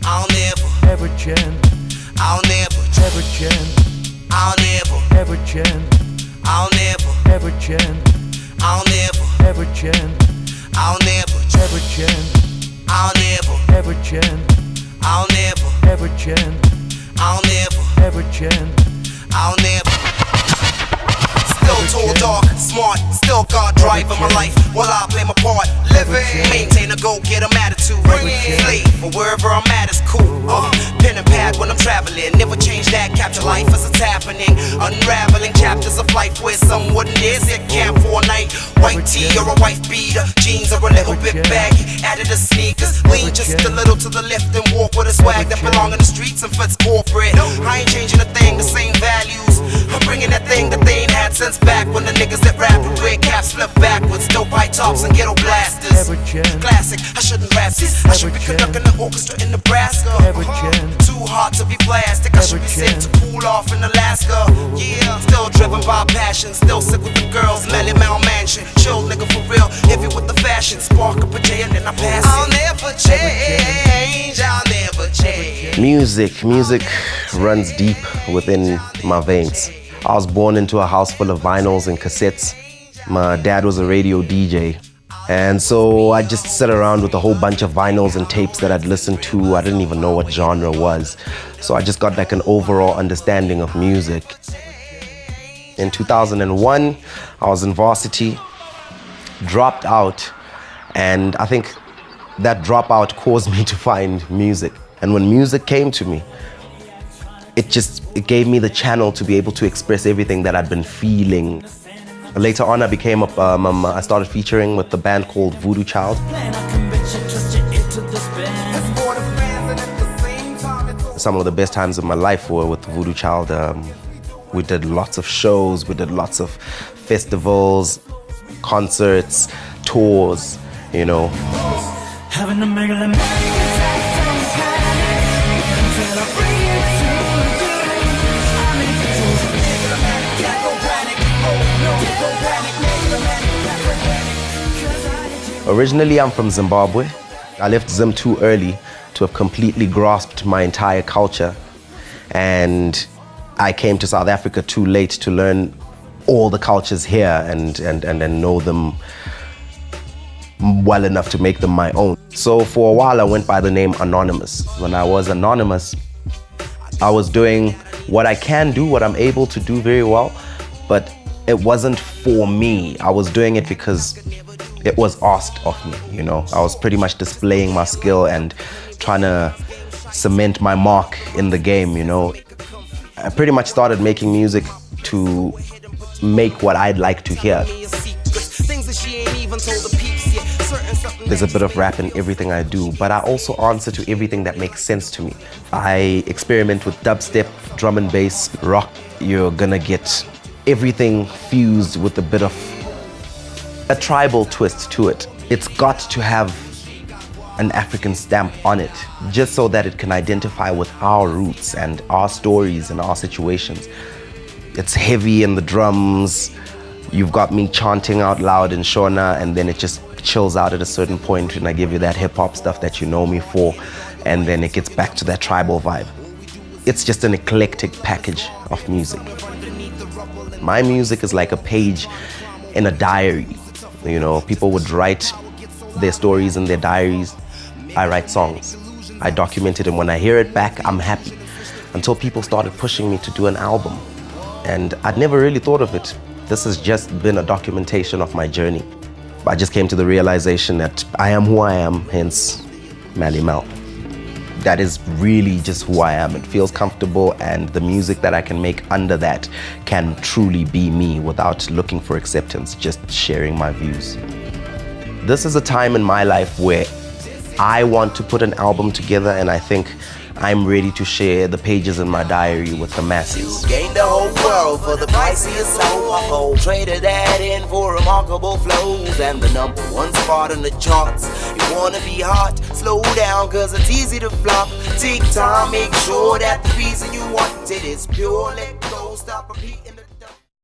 I'll never ever change. I'll never Ever change. I'll never Ever change. I'll never Ever change. I'll never Ever change. I'll never Ever change. I'll never Ever change. I'll never Ever change. I'll never Ever change. I'll never. Still tall, dark, smart, still God driving my life while I play my part. Living, maintain a go-getter attitude. Slave for wherever I'm at is cool. Pen and pad when I'm traveling, never change that. Capture life as it's happening. Unraveling chapters of life where someone is at camp for a night. White tee or a wife beater, jeans are a little bit baggy. Added the sneakers, lean just a little to the left and walk with a swag that belong in the streets and fits corporate. I ain't changing a thing, the same values. I'm bringing that thing that they ain't had since back when the niggas that rap with red caps flip backwards, dope high tops and ghetto blasters. Classic, I shouldn't rap this. I should be conducting the orchestra in Nebraska. Too hot to be plastic. I should be sent to cool off in Alaska. Yeah, still driven by passion, still sick with the girls. Melly-Mel mansion, chill nigga for real. Heavy with the fashion, spark up a J and then I pass it. I'll never change. I'll never change. Music runs deep within my veins. I was born into a house full of vinyls and cassettes. My dad was a radio DJ. And so I just sat around with a whole bunch of vinyls and tapes that I'd listened to. I didn't even know what genre was. So I just got like an overall understanding of music. In 2001, I was in varsity, dropped out, and I think that dropout caused me to find music. And when music came to me, it gave me the channel to be able to express everything that I'd been feeling. Later on, I started featuring with the band called Voodoo Child. Some of the best times of my life were with Voodoo Child. We did lots of shows, we did lots of festivals, concerts, tours, you know. Originally, I'm from Zimbabwe. I left Zim too early to have completely grasped my entire culture. And I came to South Africa too late to learn all the cultures here and know them well enough to make them my own. So for a while, I went by the name Anonymous. When I was Anonymous, I was doing what I can do, what I'm able to do very well, but it wasn't for me. I was doing it because it was asked of me, you know. I was pretty much displaying my skill and trying to cement my mark in the game, you know. I pretty much started making music to make what I'd like to hear. There's a bit of rap in everything I do, but I also answer to everything that makes sense to me. I experiment with dubstep, drum and bass, rock. You're gonna get everything fused with a bit of a tribal twist to it. It's got to have an African stamp on it, just so that it can identify with our roots and our stories and our situations. It's heavy in the drums. You've got me chanting out loud in Shona, and then it just chills out at a certain point when I give you that hip-hop stuff that you know me for, and then it gets back to that tribal vibe. It's just an eclectic package of music. My music is like a page in a diary. You know, people would write their stories in their diaries. I write songs. I document it, and when I hear it back, I'm happy. Until people started pushing me to do an album. And I'd never really thought of it. This has just been a documentation of my journey. I just came to the realization that I am who I am, hence Melly-Mel. That is really just who I am. It feels comfortable, and the music that I can make under that can truly be me without looking for acceptance, just sharing my views. This is a time in my life where I want to put an album together, and I think I'm ready to share the pages in my diary with the masses. Gained the whole world for the price of your soul. Traded that in for remarkable flows and the #1 spot on the charts. You wanna be hot? Slow down, cause it's easy to flop. Take time, make sure that the reason you want it is pure. Let go, stop, repeat.